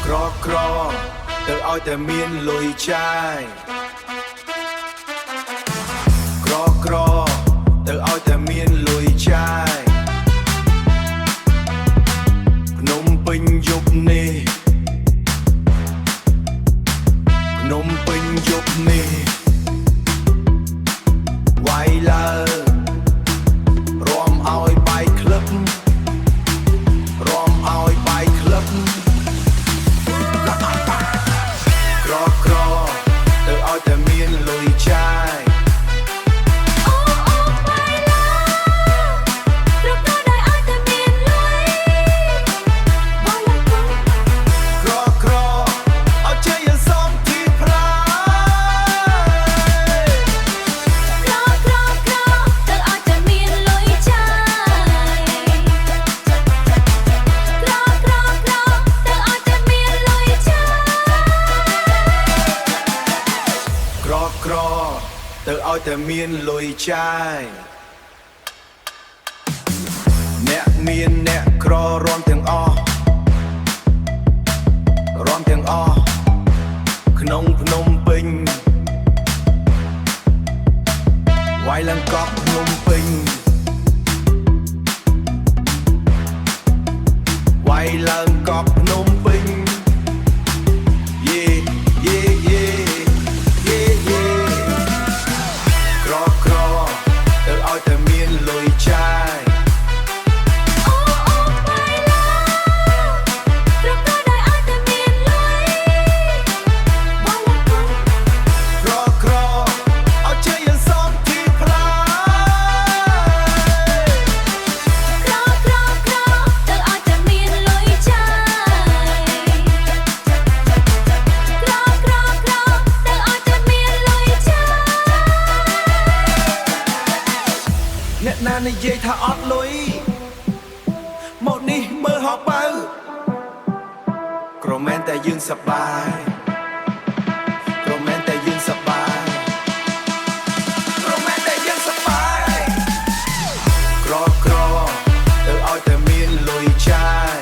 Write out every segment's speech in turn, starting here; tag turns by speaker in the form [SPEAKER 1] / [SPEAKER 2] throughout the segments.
[SPEAKER 1] ក្រទៅឲ្យតែមានលុយចាយក្រទៅឲ្យតែមានលុយចាយភ្នំពេញយប់នេះភ្នំពេញយប់នេះវាយឡើងរាំឲ្យបាយក្លឹបរាំឲ្យបាយក្លឹបក្រទៅឲ្យតែមានលុយចាយទៅឲ្យតែមានលុយចាយអ្នកមានអ្នកក្ររាំទាំងអស់រាំទាំងអស់ក្នុងភ្នំពេញវាយឡើងកប់ភ្នំពេញវាយឡើងកប់ភ្នំពេញយេទៅឲ្យតែមានលុយចាយឲ្យជ័យសំទីផ្លា
[SPEAKER 2] ទៅឲ្យតែមានលុយចាយទៅឲ្យតែមានលុយចាយ
[SPEAKER 1] អ្នកណានិយាយថាអត់លុយមកនេះមើលហោបើក្រមែនតែយើងសប្បាយក្រមែនតែយើងសប្បាយក្រមែនតែយើងសប្បាយក្រទៅឲ្យតែមានលុយចាយ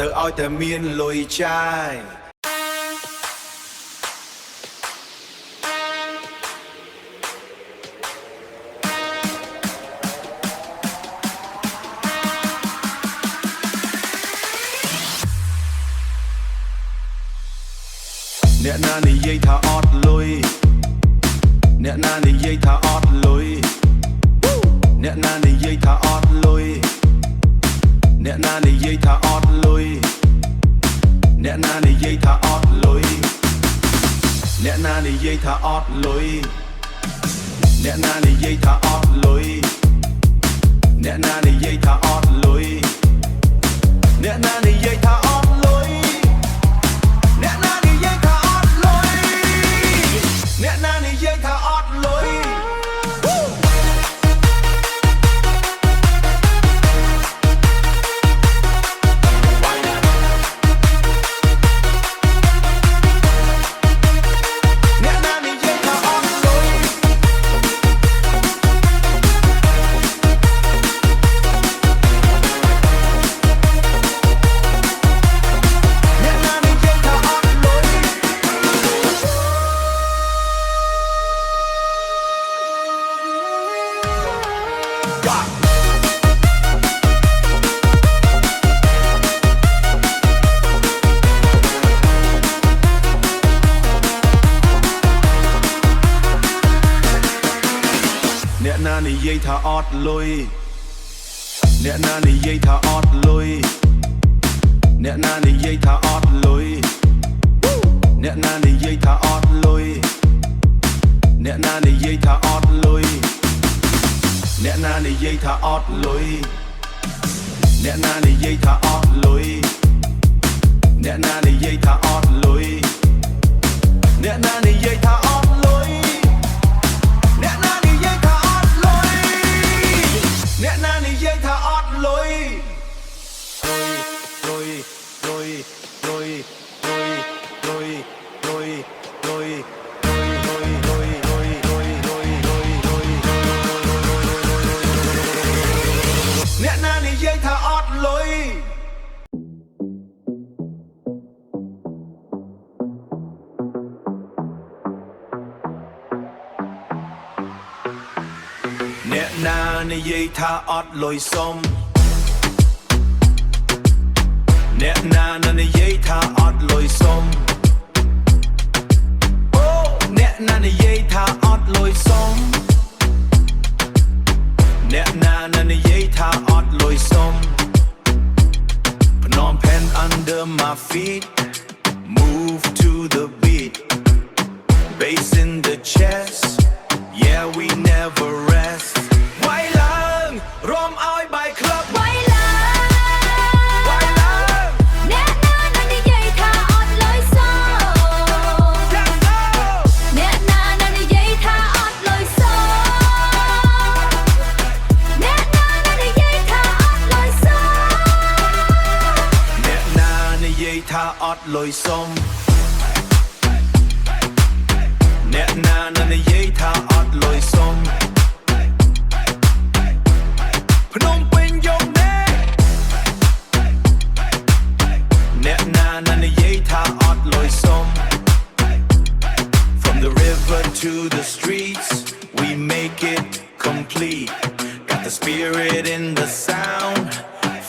[SPEAKER 1] ទៅឲ្យតែមានលុយចាយអ្នកណានិយាយថាអត់លុយអ្នកណានិយាយថាអត់លុយអ្នកណានិយាយថាអត់លុយអ្នកណានិយាយថាអត់លុយអ្នកណានិយាយថាអត់លុយអ្នកណានិយាយថាអត់លុយអ្នកណានិយាយថាអត់លុយអ្នកណានិយាយថាអត់លុយអ្នកណានិយាយថាអត់លុយអ្នកណានិយាយថាអត់លុយអ្នកណានិយាយថាអត់លុយអ្នកណានិយាយថាអត់លុយអ្នកណានិយាយថាអត់លុយអ្នកណានិយាយថាអត់លុយអ្នកណានិយាយថាអត់លុយអ្នកណានិយាយថាអត់លុយអ្នកណានិយាយថាអត់លុយអ្នកណានិយាយថាអត់លុយអ្នកណានិយាយថាអត់លុយ អ្នកណានិយាយថាអត់លុយអ្នកណានិយាយថាអត់លុយសុំអ្នកណានិយាយថាអត់លុយសុំអូអ្នកណានិយាយថាអត់លុយសុំអ្នកណានិយាយថាអត់លុយសុំ Phnom Penh under my feet move to the beat bass in the chest yeah we never rest វាយឡើងរំឲ្យបាយក្លឹប
[SPEAKER 2] ไว้ឡើង
[SPEAKER 1] វាយឡើង
[SPEAKER 2] អ្នកណានិយាយថាអត់លុយសោ
[SPEAKER 1] Let's go
[SPEAKER 2] អ្នកណានិយាយថាអត់លុយសោអ្នកណានិយាយថាអត់លុយសោ
[SPEAKER 1] អ្នកណានិយាយថាអត់លុយសុំអ្នកណានិយាយថាអត់លុយសុំភ្នំពេញយកណែអ្នកណានិយាយថាអត់លុយសុំ From the river to the streets we make it complete got the spirit in the sound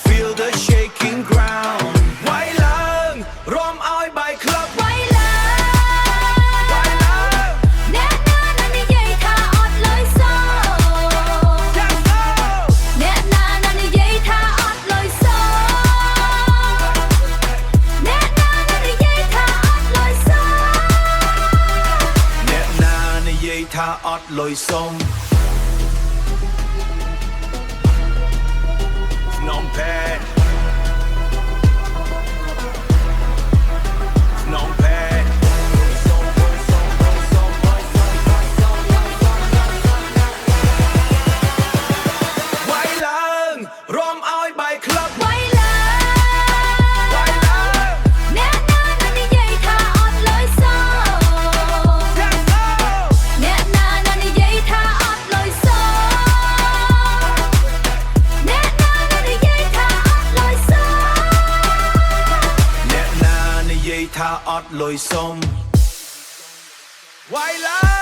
[SPEAKER 1] feel the shaking ground វាយឡើងរំឲ្យបាយក្លឹប
[SPEAKER 2] ไว้ឡើង
[SPEAKER 1] វាយឡើង
[SPEAKER 2] អ្នកណានិយាយថាអត់លុយសោ
[SPEAKER 1] Let's go
[SPEAKER 2] អ្នកណានិយាយថាអត់លុយសោអ្នកណានិយាយថាអត់លុយសោ
[SPEAKER 1] អ្នកណានិយាយថាអត់លុយសុំ Phnom Penh Phnom Penh វាយឡើងរំឲ្យបាយក្លឹប
[SPEAKER 2] ไว้ឡើង
[SPEAKER 1] វាយឡើង
[SPEAKER 2] អ្នកណានិយាយថាអត់លុយសោ
[SPEAKER 1] Let's go
[SPEAKER 2] អ្នកណានិយាយថាអត់លុយសោអ្នកណានិយាយថាអត់លុយសោ
[SPEAKER 1] អ្នកណានិយាយថាអត់លុយសុំវាយឡើង